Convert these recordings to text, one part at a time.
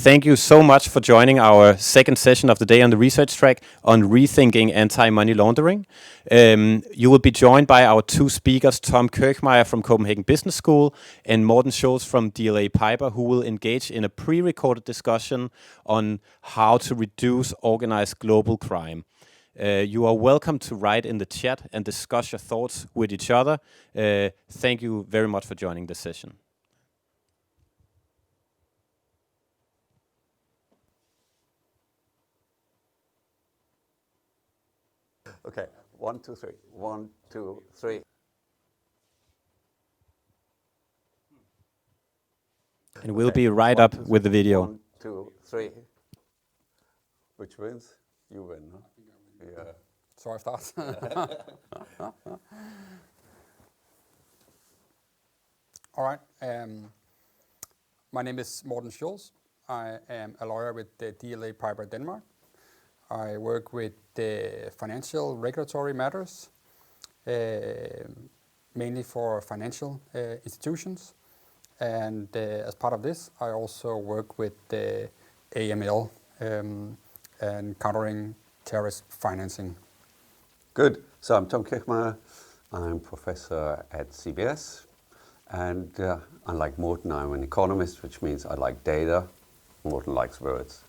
thank you so much for joining our second session of the day on the research track on rethinking anti-money laundering. You will be joined by our two speakers, Tom Kirchmaier from Copenhagen Business School and Morten Schultz from DLA Piper, who will engage in a pre-recorded discussion on how to reduce organized global crime. You are welcome to write in the chat and discuss your thoughts with each other. Thank you very much for joining this session. Okay, 1, 2, 3. 1, 2, 3. And we'll be right up with the video. 1, 2, 3. Which wins? You win, huh? Yeah. So I start. All right. My name is Morten Schultz. I am a lawyer with the DLA Piper Denmark. I work with the financial regulatory matters, mainly for financial institutions. And as part of this, I also work with the AML and countering terrorist financing. Good. So I'm Tom Kirchmaier. I'm professor at CBS. And unlike Morten, I'm an economist, which means I like data. Morten likes words.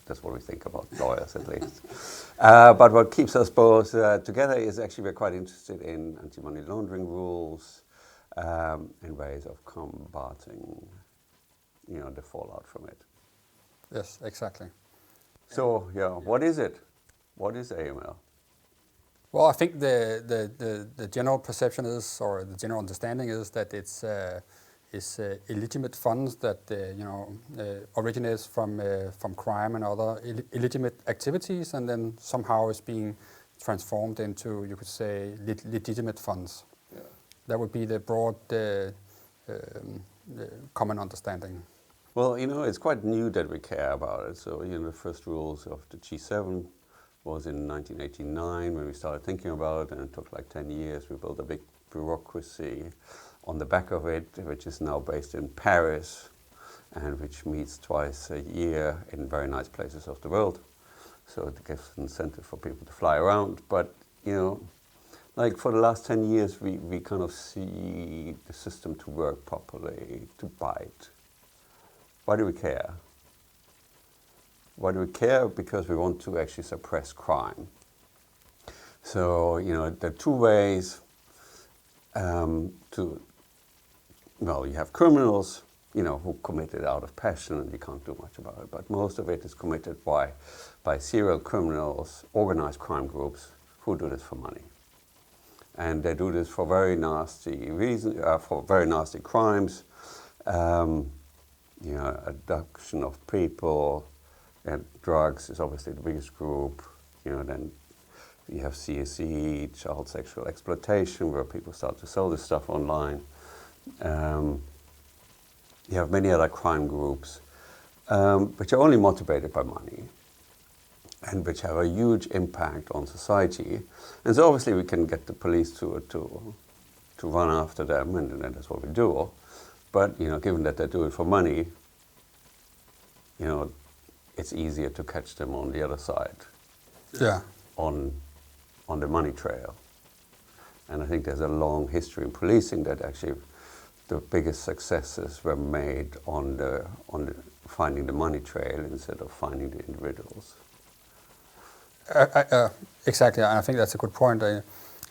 That's what we think about lawyers, at least. But what keeps us both together is actually we're quite interested in anti-money laundering rules and ways of combating, the fallout from it. Yes, exactly. So, what is it? What is AML? Well, I think the general perception is, or the general understanding is that it's illegitimate funds that originates from crime and other illegitimate activities, and then somehow is being transformed into, you could say, legitimate funds. Yeah. That would be the broad common understanding. Well, it's quite new that we care about it. So, the first rules of the G7 was in 1989 when we started thinking about it, and it took like 10 years. We built a big bureaucracy on the back of it, which is now based in Paris and which meets twice a year in very nice places of the world. So it gives an incentive for people to fly around. But, like for the last 10 years, we kind of see the system to work properly, to bite. Why do we care? Why do we care? Because we want to actually suppress crime. So, there are two ways you have criminals, who commit it out of passion and you can't do much about it. But most of it is committed by serial criminals, organized crime groups who do this for money. And they do this for very nasty reasons, for very nasty crimes. Abduction of people, and drugs is obviously the biggest group. Then you have CSE, child sexual exploitation, where people start to sell this stuff online. You have many other crime groups, which are only motivated by money and which have a huge impact on society. And so obviously we can get the police to run after them, and that's what we do. But, given that they do it for money, it's easier to catch them on the other side. Yeah. On the money trail. And I think there's a long history in policing that actually the biggest successes were made on the finding the money trail instead of finding the individuals. Exactly, and I think that's a good point. I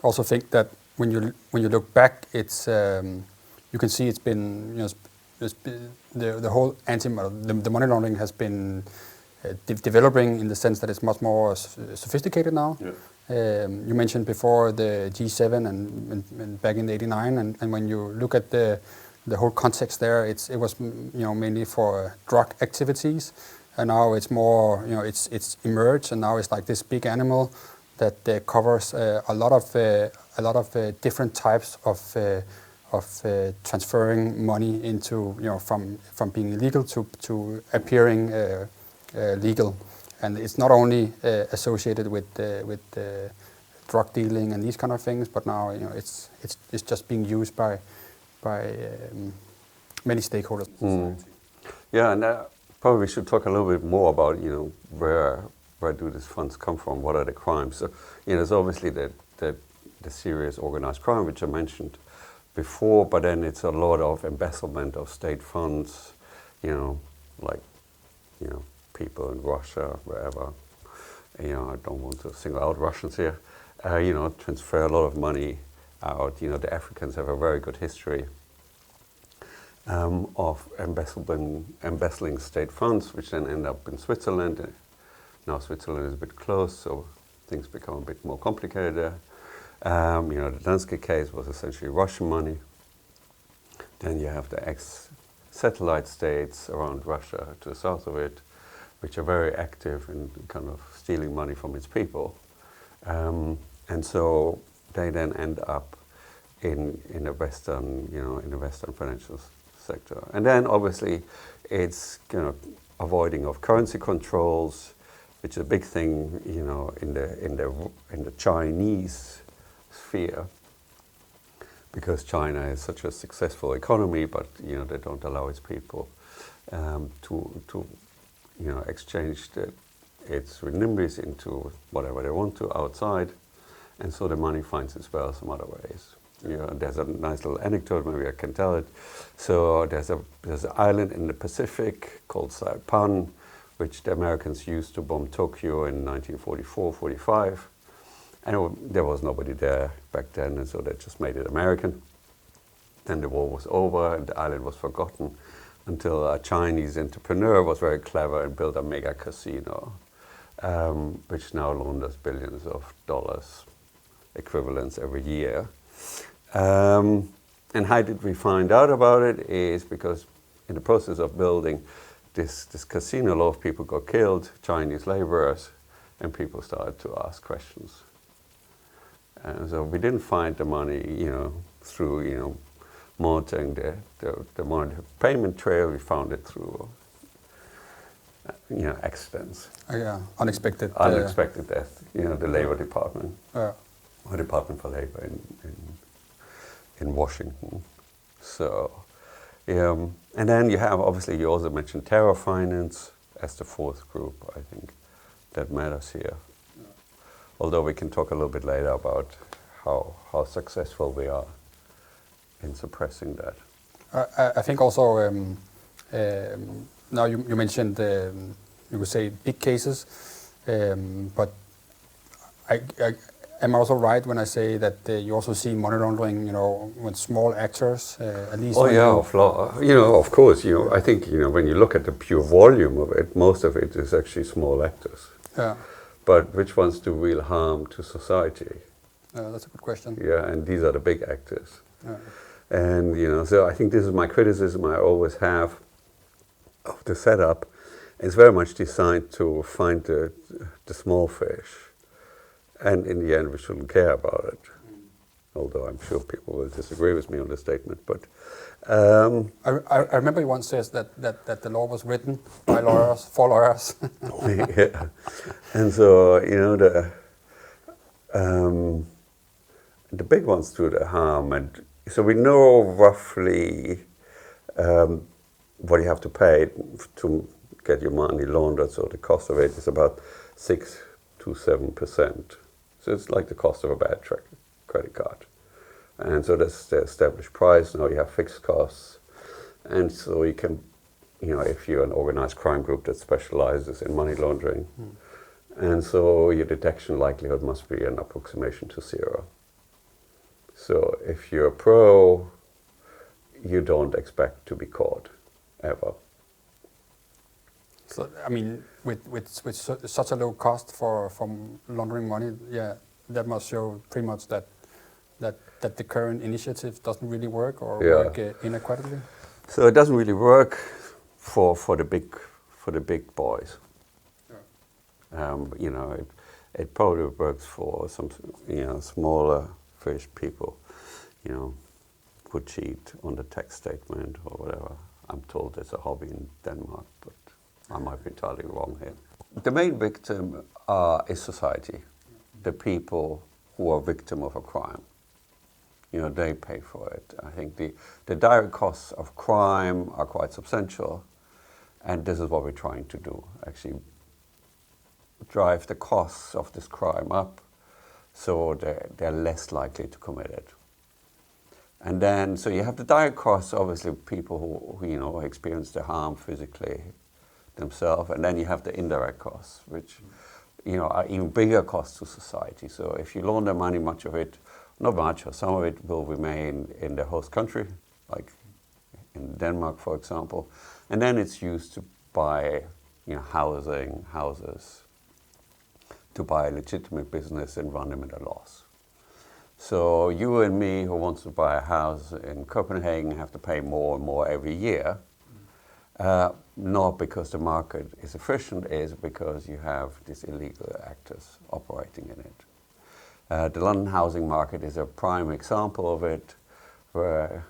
also think that when you look back, it's you can see it's been the whole the money laundering has been developing in the sense that it's much more sophisticated now. Yeah. You mentioned before the G7 and back in '89, and when you look at the whole context there, it was mainly for drug activities, and now it's more it's emerged, and now it's like this big animal that covers a lot of different types of transferring money into from being illegal to appearing legal. And it's not only associated with drug dealing and these kind of things, but now it's just being used by many stakeholders in society. Yeah, and probably we should talk a little bit more about, where do these funds come from? What are the crimes? So, there's obviously the serious organized crime, which I mentioned before, but then it's a lot of embezzlement of state funds, like, people in Russia, wherever. I don't want to single out Russians here. Transfer a lot of money out. The Africans have a very good history of embezzling state funds, which then end up in Switzerland. Now Switzerland is a bit closed, so things become a bit more complicated there. The Danske case was essentially Russian money. Then you have the ex-satellite states around Russia to the south of it, which are very active in kind of stealing money from its people. And so they then end up in the Western, in the Western financial sector. And then obviously it's avoiding of currency controls, which is a big thing, in the Chinese sphere, because China is such a successful economy, but they don't allow its people to exchange its renminbis into whatever they want to outside, and so the money finds its way some other ways. There's a nice little anecdote, maybe I can tell it. So there's an island in the Pacific called Saipan, which the Americans used to bomb Tokyo in 1944-45. And there was nobody there back then, and so they just made it American. Then the war was over, and the island was forgotten until a Chinese entrepreneur was very clever and built a mega casino, which now launders billions of dollars equivalents every year. And how did we find out about it is because in the process of building this casino, a lot of people got killed, Chinese laborers, and people started to ask questions. And so we didn't find the money, through, monitoring the monetary payment trail. We found it through, accidents. Unexpected. Unexpected death. The Labor Department, or Department for Labor in Washington. So, and then you have, obviously, you also mentioned terror finance as the fourth group, I think, that matters here. Although we can talk a little bit later about how successful we are in suppressing that. I think also, now you mentioned, you would say big cases, but am I also right when I say that you also see money laundering, with small actors, at least? Oh yeah, of course. I think when you look at the pure volume of it, most of it is actually small actors. Yeah. But which ones do real harm to society? That's a good question. Yeah, and these are the big actors. Yeah. And so I think this is my criticism I always have of the setup. It's very much designed to find the small fish, and in the end we shouldn't care about it. Although I'm sure people will disagree with me on this statement, but I remember you once says that the law was written by lawyers for lawyers. Yeah, and so the big ones do the harm, and so we know roughly what you have to pay to get your money laundered. So the cost of it is about 6 to 7%. So it's like the cost of a bad credit card. And so that's the established price. Now you have fixed costs. And so you can, if you're an organized crime group that specializes in money laundering, and so your detection likelihood must be an approximation to 0. So if you're a pro, you don't expect to be caught, ever. So, I mean, with such a low cost from laundering money, yeah, that must show pretty much that the current initiative doesn't really work or work inadequately. So it doesn't really work for the big boys. Yeah. It probably works for some smaller fish people, who cheat on the tax statement or whatever. I'm told it's a hobby in Denmark, but I might be entirely wrong here. The main victim is society, the people who are victim of a crime. They pay for it. I think the direct costs of crime are quite substantial. And this is what we're trying to do, actually drive the costs of this crime up so they're less likely to commit it. And then, so you have the direct costs, obviously people who experience the harm physically themselves, and then you have the indirect costs, which are even bigger costs to society. So if you launder money, much of it, not much, or some of it will remain in the host country, like in Denmark, for example, and then it's used to buy houses, to buy a legitimate business and run them at a loss. So you and me who wants to buy a house in Copenhagen have to pay more and more every year, not because the market is efficient, is because you have these illegal actors operating in it. The London housing market is a prime example of it, where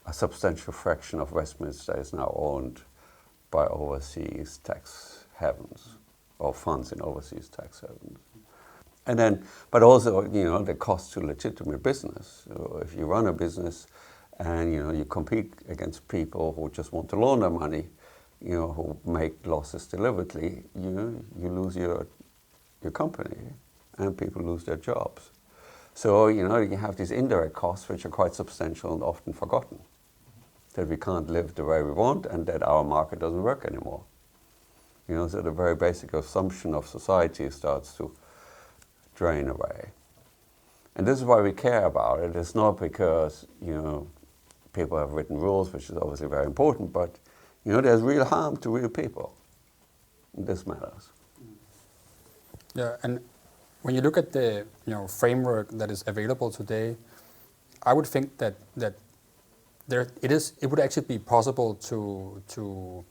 a substantial fraction of Westminster is now owned by overseas tax havens, or funds in overseas tax havens. And then, but also, the cost to legitimate business. So if you run a business and, you compete against people who just want to launder money, who make losses deliberately, you lose your company and people lose their jobs. So, you have these indirect costs which are quite substantial and often forgotten. That we can't live the way we want and that our market doesn't work anymore. So the very basic assumption of society starts to drain away. And this is why we care about it. It's not because, people have written rules, which is obviously very important, but, there's real harm to real people. This matters. Yeah, and when you look at the, framework that is available today, I would think that it would actually be possible to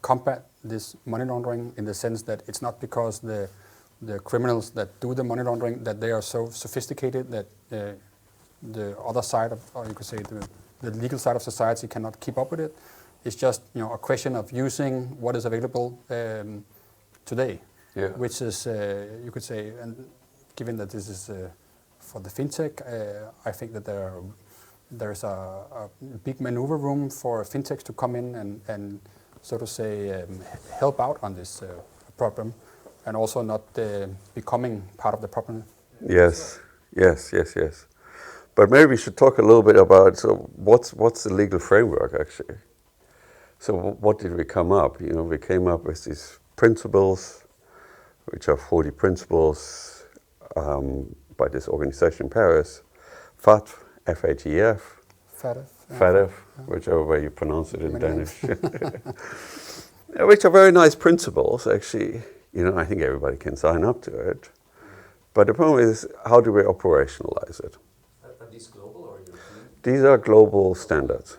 combat this money laundering, in the sense that it's not because the criminals that do the money laundering that they are so sophisticated that the other side of, or you could say the legal side of society cannot keep up with it. It's just a question of using what is available today, which is you could say, and given that this is for the fintech, I think that there's a big maneuver room for fintechs to come in and so to say help out on this problem, and also not becoming part of the problem. Yes. But maybe we should talk a little bit about, so what's the legal framework actually? So what did we come up? We came up with these principles, which are 40 principles by this organization in Paris, FATF, FATF, FATF, whichever way you pronounce it in Danish, which are very nice principles actually. I think everybody can sign up to it. But the problem is, how do we operationalize it? Are these global or European? These are global standards,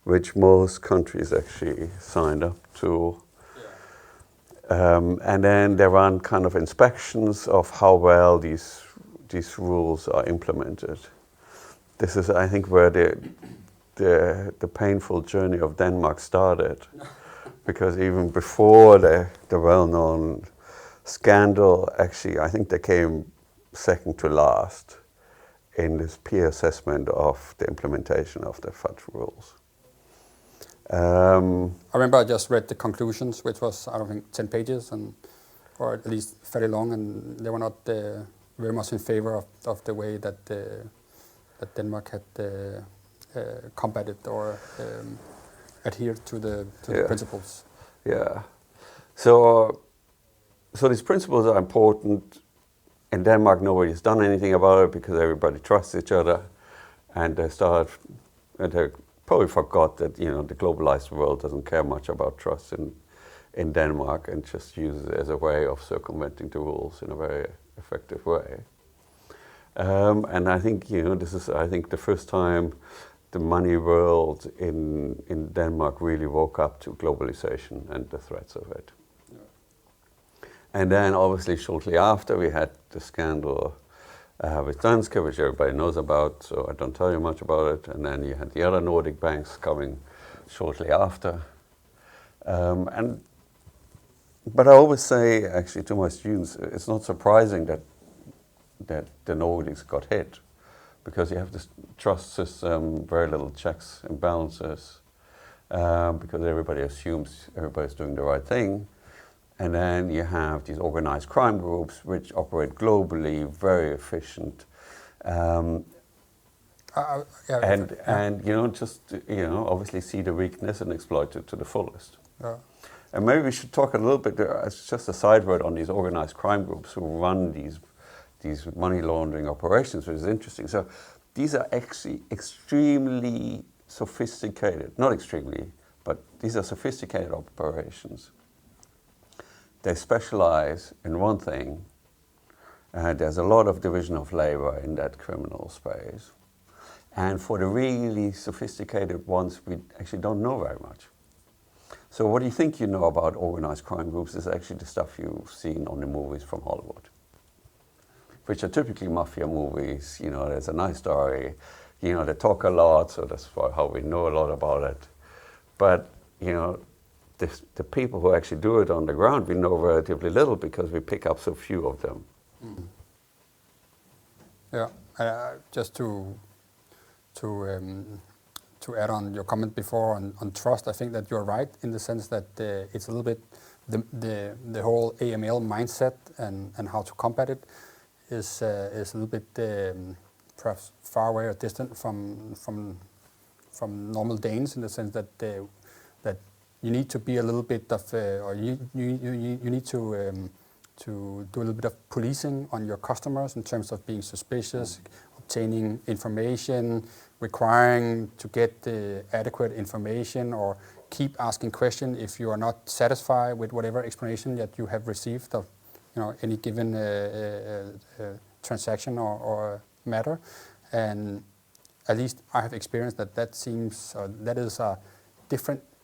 which most countries actually signed up to. And then there run kind of inspections of how well these rules are implemented. This is, I think, where the painful journey of Denmark started. Because even before the well-known scandal, actually, I think they came second to last in this peer assessment of the implementation of the FATF rules. I remember I just read the conclusions, which was, I don't think, 10 pages, or at least fairly long, and they were not very much in favor of the way that Denmark had combated or adhered to the principles. Yeah. So these principles are important. In Denmark, nobody's done anything about it because everybody trusts each other, and they probably forgot that the globalized world doesn't care much about trust in Denmark, and just uses it as a way of circumventing the rules in a very effective way. And I think this is the first time the money world in Denmark really woke up to globalization and the threats of it. Yeah. And then obviously shortly after we had the scandal with Danske, which everybody knows about, so I don't tell you much about it. And then you had the other Nordic banks coming shortly after. But I always say actually to my students, it's not surprising that the Nordics got hit, because you have this trust system, very little checks and balances. because everybody assumes everybody's doing the right thing. And then you have these organized crime groups which operate globally, very efficient. And obviously see the weakness and exploit it to the fullest. Yeah. And maybe we should talk a little bit, as just a side word, on these organized crime groups who run these money laundering operations, which is interesting. So these are actually extremely sophisticated, not extremely, but these are sophisticated operations. They specialize in one thing. There's a lot of division of labor in that criminal space. And for the really sophisticated ones, we actually don't know very much. So what do you think you know about organized crime groups is actually the stuff you've seen on the movies from Hollywood, which are typically mafia movies. There's a nice story. They talk a lot, so that's how we know a lot about it. But, the people who actually do it on the ground, we know relatively little because we pick up so few of them. Mm. Yeah, just to add on your comment before on trust, I think that you're right in the sense that it's a little bit the whole AML mindset and how to combat it is a little bit perhaps far away or distant from normal Danes, in the sense that that you need to be a little bit of or you need to do a little bit of policing on your customers in terms of being suspicious, obtaining information, requiring to get the adequate information, or keep asking questions if you are not satisfied with whatever explanation that you have received of any given transaction or matter. And at least I have experienced that seems that is a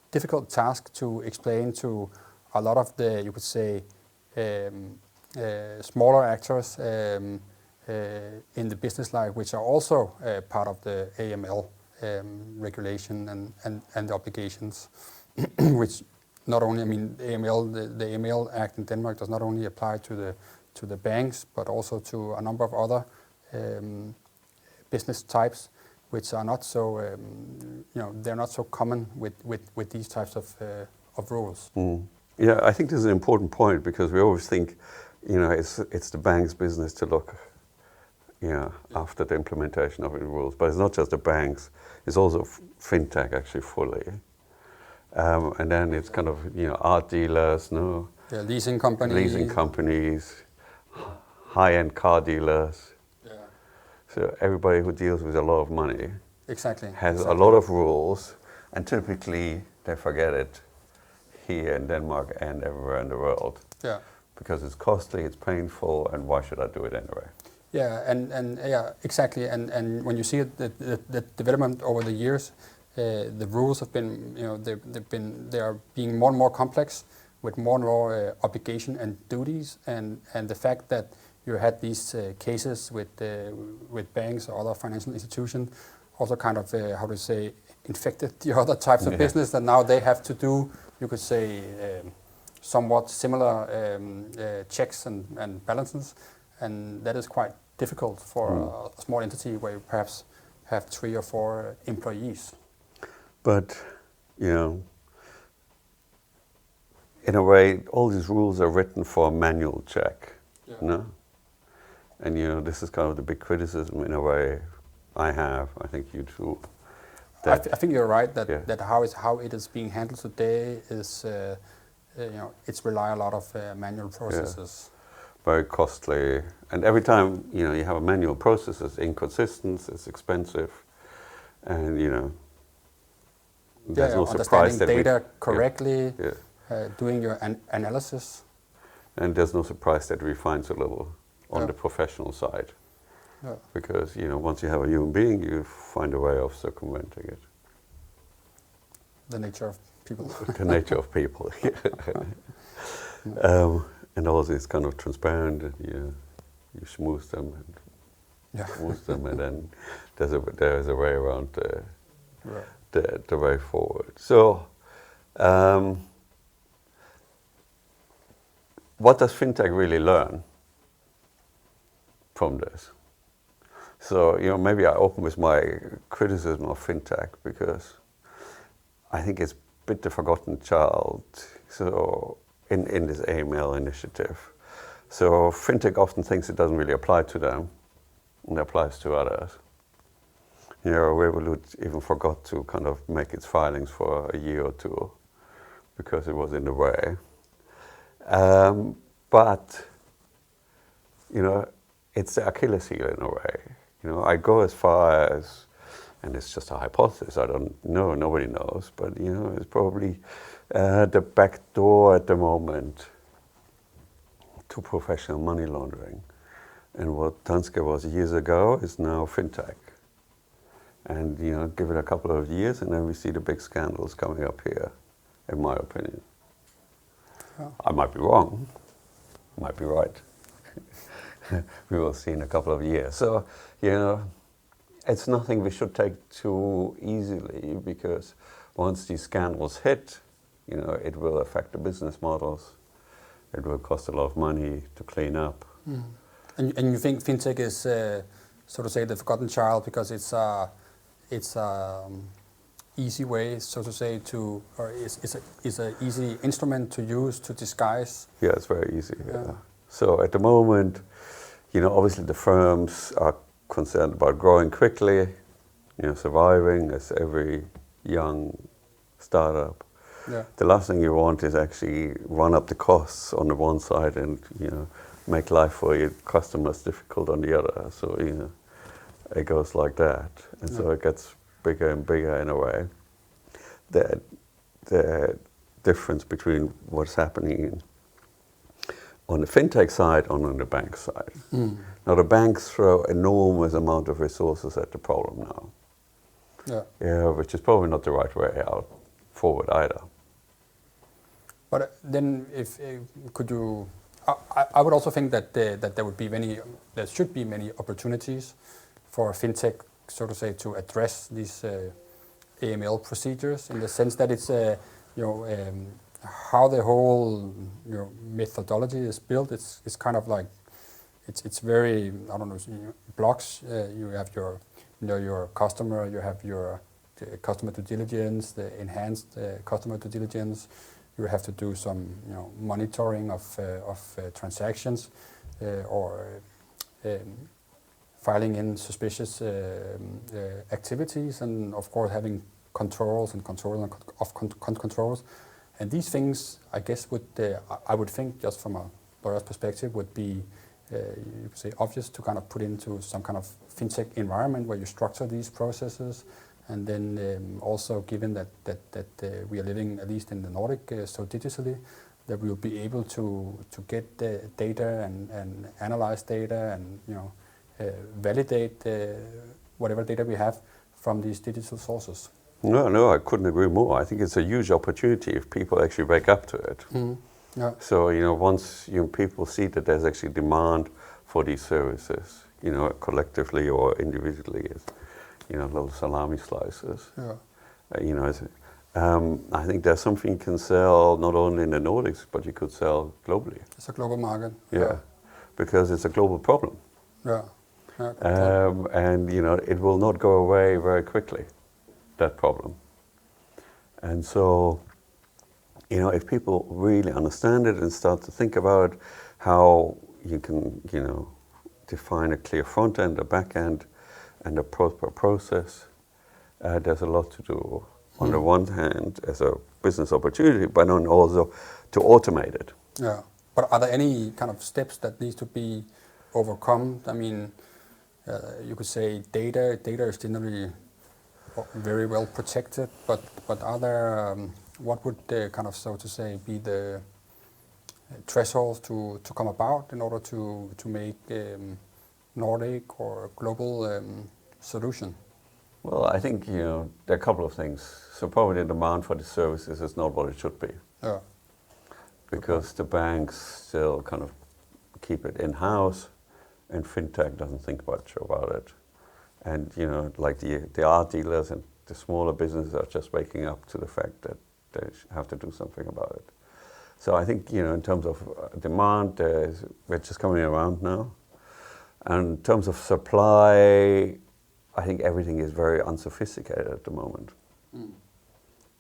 difficult task to explain to a lot of the, you could say, smaller actors in the business life, which are also part of the AML regulation and the obligations, which not only, the AML Act in Denmark does not only apply to the banks, but also to a number of other business types, which are not so, they're not so common with these types of rules. Mm. Yeah, I think this is an important point, because we always think, it's the bank's business to look, after the implementation of the rules. But it's not just the banks; it's also fintech, actually, fully. And then it's kind of, art dealers, leasing companies, high-end car dealers. Yeah. So everybody who deals with a lot of money has a lot of rules, and typically they forget it here in Denmark and everywhere in the world. Yeah. Because it's costly, it's painful, and why should I do it anyway? Yeah, and yeah, exactly. And when you see the development over the years, the rules have been, they are being more and more complex, with more and more obligation and duties, and the fact that you had these cases with banks or other financial institutions also kind of infected the other types of business that now they have to do, you could say, somewhat similar checks and balances, and that is quite difficult for a small entity where you perhaps have 3 or 4 employees. But, in a way, all these rules are written for a manual check, And, this is kind of the big criticism, in a way, I think you too. I think you're right that how it is being handled today is, it's rely a lot of manual processes. Yeah. Very costly, and every time you have a manual process, it's inconsistent, it's expensive, and there's no surprise that data correctly, doing your analysis, and there's no surprise that we find so little on the professional side. Yeah. Because once you have a human being, you find a way of circumventing it. The nature of people. The nature of people. And also it's kind of transparent, and you schmooze them and then there's a way around the way forward. So what does fintech really learn from this? So maybe I open with my criticism of fintech, because I think it's bit the forgotten child. So in this AML initiative. So fintech often thinks it doesn't really apply to them, and it applies to others. You know, Revolut even forgot to kind of make its filings for a year or two because it was in the way. But, you know, it's the Achilles heel in a way. You know, I go as far as, and it's just a hypothesis, I don't know, nobody knows, but, you know, it's probably the back door at the moment to professional money laundering. And what Danske was years ago is now fintech. And, you know, give it a couple of years and then we see the big scandals coming up here, in my opinion. Oh. I might be wrong, I might be right. We will see in a couple of years. So, you know, it's nothing we should take too easily, because once these scandals hit, you know, it will affect the business models. It will cost a lot of money to clean up. Mm. And you think fintech is, so to say, the forgotten child because it's easy way, so to say, to, or is a easy instrument to use to disguise? Yeah, it's very easy. Yeah. So at the moment, you know, obviously the firms are concerned about growing quickly, you know, surviving as every young startup. Yeah. The last thing you want is actually run up the costs on the one side and, you know, make life for your customers difficult on the other. So, you know, it goes like that. And so it gets bigger and bigger in a way. The difference between what's happening on the fintech side and on the bank side. Mm. Now the banks throw enormous amount of resources at the problem now. Yeah, which is probably not the right way out forward either. But then, if could you? I would also think that there should be many opportunities for fintech, so to say, to address these AML procedures, in the sense that it's how the whole methodology is built. It's kind of like it's very, I don't know, blocks. You have your customer, you have your customer due diligence, the enhanced customer due diligence. You have to do some monitoring of transactions or filing in suspicious activities, and of course having controls and controls. And these things, I guess, I would think, just from a lawyer's perspective, would be you could say obvious to kind of put into some kind of fintech environment where you structure these processes. And then also, given that we are living, at least in the Nordic, so digitally, that we will be able to get the data and analyze data and validate whatever data we have from these digital sources. No, I couldn't agree more. I think it's a huge opportunity if people actually wake up to it. Mm. Yeah. So once people see that there's actually demand for these services, collectively or individually, little salami slices. Yeah. I think there's something you can sell not only in the Nordics, but you could sell globally. It's a global market. Yeah, because it's a global problem. Yeah. And it will not go away very quickly, that problem. And so, if people really understand it and start to think about how you can, define a clear front end, a back end, and a proper process, there's a lot to do. On the one hand, as a business opportunity, but also to automate it. Yeah, but are there any kind of steps that needs to be overcome? I mean, you could say data is generally very well protected, but are there, what would kind of, so to say, be the thresholds to come about in order to make Nordic or global solution? Well, I think there are a couple of things. So probably the demand for the services is not what it should be. Yeah. Because the banks still kind of keep it in-house, and fintech doesn't think much about it. And like the art dealers and the smaller businesses are just waking up to the fact that they have to do something about it. So I think in terms of demand, we're just coming around now. And in terms of supply, I think everything is very unsophisticated at the moment.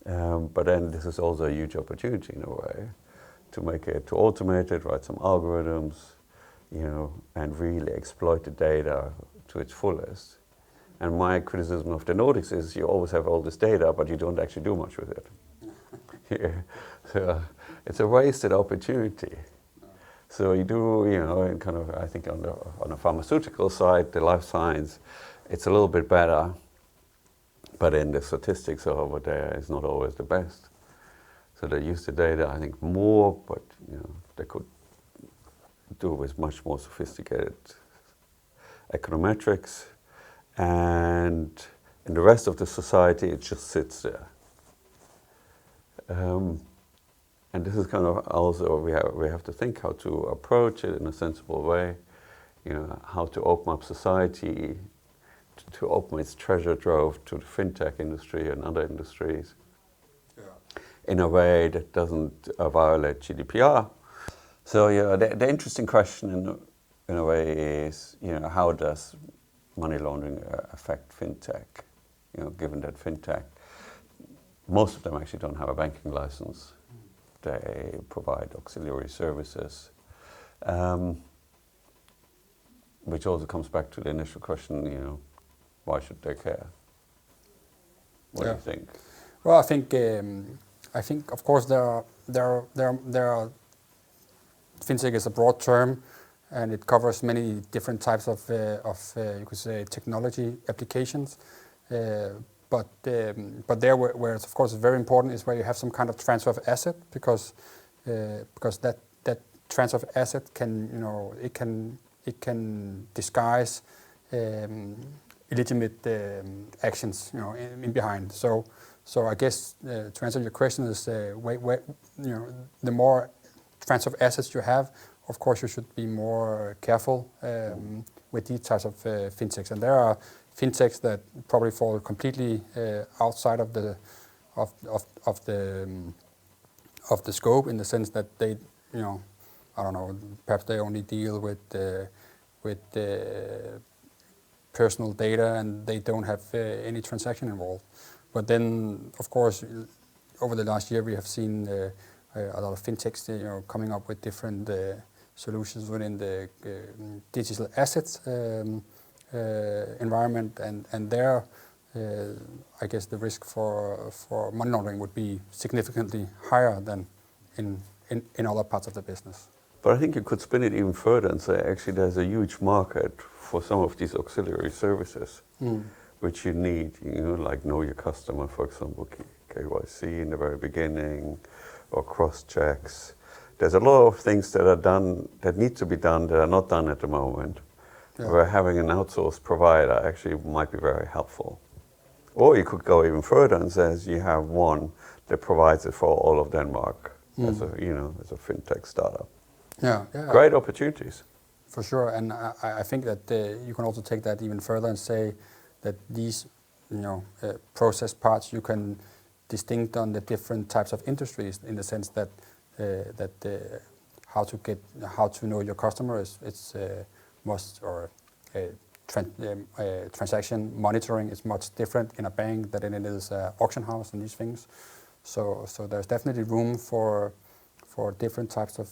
But then this is also a huge opportunity in a way to make it, to automate it, write some algorithms, you know, and really exploit the data to its fullest. And my criticism of the Nordics is you always have all this data, but you don't actually do much with it. Yeah. So it's a wasted opportunity. So you do, you know, and kind of, I think on the pharmaceutical side, the life science, it's a little bit better, but then the statistics over there is not always the best. So they use the data, I think, more, but you know, they could do with much more sophisticated econometrics, and in the rest of the society, it just sits there. And this is kind of also, we have to think how to approach it in a sensible way, you know, how to open up society, to open its treasure trove to the fintech industry and other industries in a way that doesn't violate GDPR. So yeah, the interesting question in a way is, you know, how does money laundering affect fintech? You know, given that fintech, most of them actually don't have a banking license. They provide auxiliary services, which also comes back to the initial question, you know, why should they care? What do you think? Well, I think of course there are fintech is a broad term, and it covers many different types of you could say technology applications. But there where it's of course very important is where you have some kind of transfer of asset, because that transfer of asset can, you know, it can disguise illegitimate actions, you know, in behind. So I guess to answer your question is you know, the more transfer of assets you have, of course you should be more careful with these types of fintechs. And there are fintechs that probably fall completely outside of the scope, in the sense that they, you know, I don't know, perhaps they only deal with personal data and they don't have any transaction involved. But then, of course, over the last year we have seen a lot of fintechs, you know, coming up with different solutions within the digital assets environment, and there, I guess the risk for money laundering would be significantly higher than in other parts of the business. But I think you could spin it even further and say actually there's a huge market for some of these auxiliary services which you need, you know, like know your customer, for example, KYC in the very beginning, or cross checks. There's a lot of things that are done, that need to be done, that are not done at the moment. Yeah. Where having an outsourced provider actually might be very helpful. Or you could go even further and says you have one that provides it for all of Denmark as a, you know, as a fintech startup. Yeah. Great opportunities. For sure, and I think that you can also take that even further and say that these, you know, process parts you can distinct on the different types of industries, in the sense that how to know your customer is most, or transaction monitoring is much different in a bank than it is auction house and these things. So there's definitely room for different types of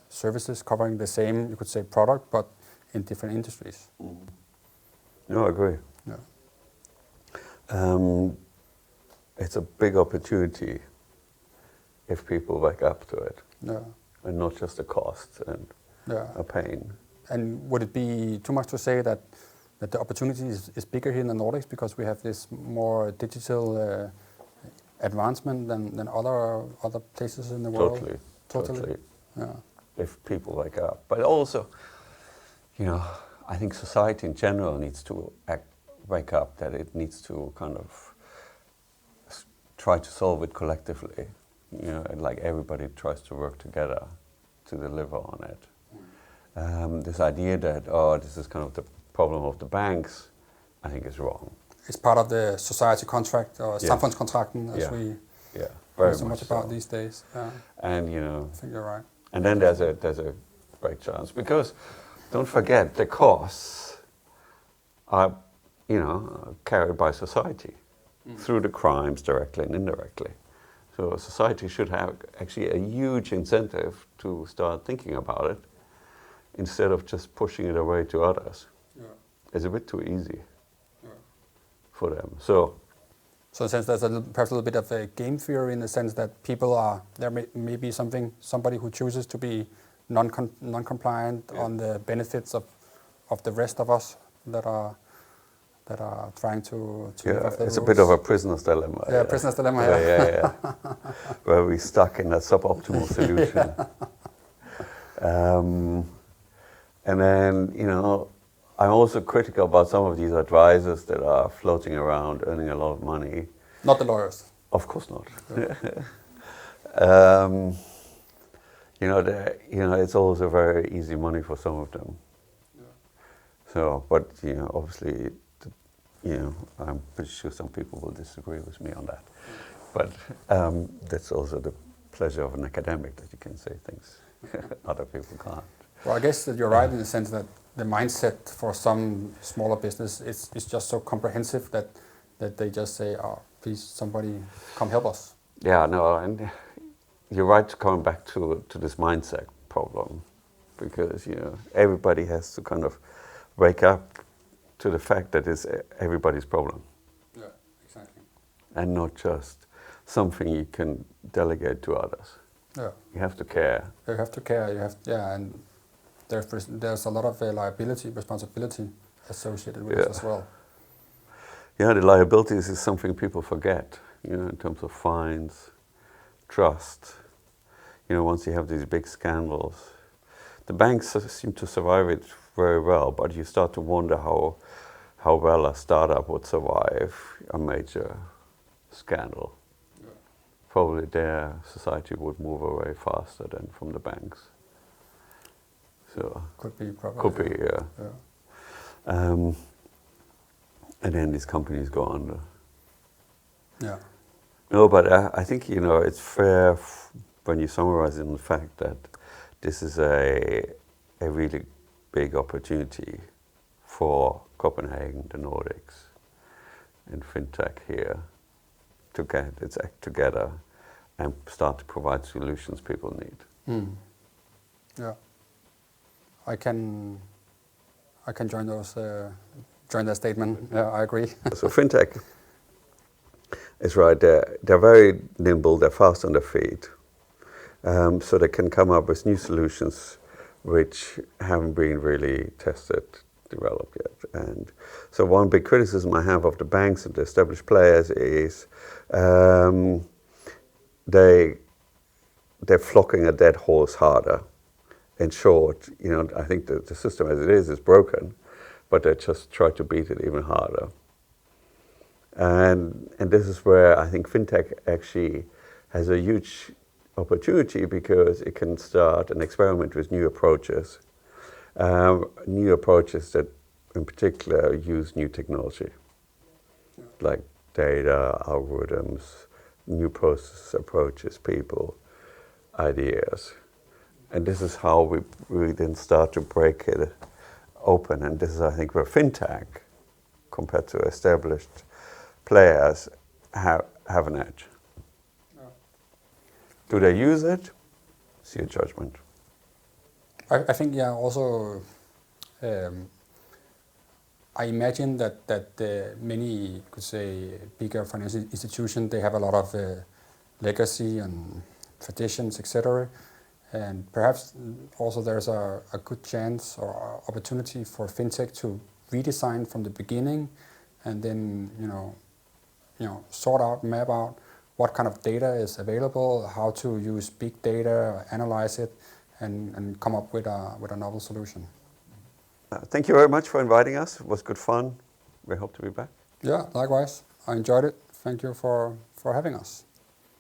services covering the same, you could say, product, but in different industries. No, I agree. Yeah. It's a big opportunity if people wake up to it. Yeah. And not just a cost and a pain. And would it be too much to say that the opportunity is bigger here in the Nordics because we have this more digital advancement than other places in the world? Totally. Yeah. If people wake up. But also, you know, I think society in general needs to wake up, that it needs to kind of try to solve it collectively. You know, and like everybody tries to work together to deliver on it. This idea that, this is kind of the problem of the banks, I think is wrong. It's part of the society contract, or samfundskontrakten, as we very so much about these days. Yeah. And you know, I think you're right. And then there's a great chance, because don't forget the costs are, you know, carried by society. through the crimes directly and indirectly. So society should have actually a huge incentive to start thinking about it instead of just pushing it away to others. Yeah. It's a bit too easy Yeah. for them. So in a sense, there's perhaps a little bit of a game theory in the sense that people are, there may be somebody who chooses to be non-compliant on the benefits of the rest of us that are trying to live off the it's rules. a bit of a prisoner's dilemma. Yeah, prisoner's dilemma, yeah. Where we're stuck in that suboptimal solution. And then, I'm also critical about some of these advisors that are floating around earning a lot of money. Not the lawyers. Of course not. It's also very easy money for some of them. Yeah. So, but obviously, I'm pretty sure some people will disagree with me on that. But that's also the pleasure of an academic, that you can say things other people can't. Well, I guess that you're right in the sense that the mindset for some smaller business is just so comprehensive that they just say, "Oh, please, somebody come help us." Yeah, no, and you're right to come back to this mindset problem, because everybody has to kind of wake up to the fact that it's everybody's problem. Yeah, exactly. And not just something you can delegate to others. Yeah. You have to care. You have to care. And there's a lot of responsibility associated with it as well. Yeah, the liabilities is something people forget, in terms of fines, trust. Once you have these big scandals, the banks seem to survive it very well, but you start to wonder how well a startup would survive a major scandal. Yeah. Probably their society would move away faster than from the banks. So could be, probably. Could be, yeah. And then these companies go under. Yeah. No, but I think it's fair when you summarize it in the fact that this is a really big opportunity for Copenhagen, the Nordics, and FinTech here to get its act together and start to provide solutions people need. Mm. Yeah, I can join that statement. Yeah, I agree. So FinTech is right. They're very nimble. They're fast on their feet, so they can come up with new solutions which haven't been really tested, developed yet. And so one big criticism I have of the banks and the established players is they're flocking a dead horse harder. In short, I think that the system as it is broken, but they just try to beat it even harder. And this is where I think FinTech actually has a huge opportunity, because it can start an experiment with new approaches that in particular use new technology, like data, algorithms, new process approaches, people, ideas. And this is how we then start to break it open. And this is, I think, where FinTech, compared to established players, have an edge. Do they use it? It's your judgment. I think, also, I imagine that many, could say, bigger financial institutions, they have a lot of legacy and traditions, etc. And perhaps also there's a good chance or opportunity for FinTech to redesign from the beginning, and then, sort out, map out what kind of data is available, how to use big data, analyze it, and come up with a novel solution. Thank you very much for inviting us. It was good fun. We hope to be back. Yeah, likewise. I enjoyed it. Thank you for having us.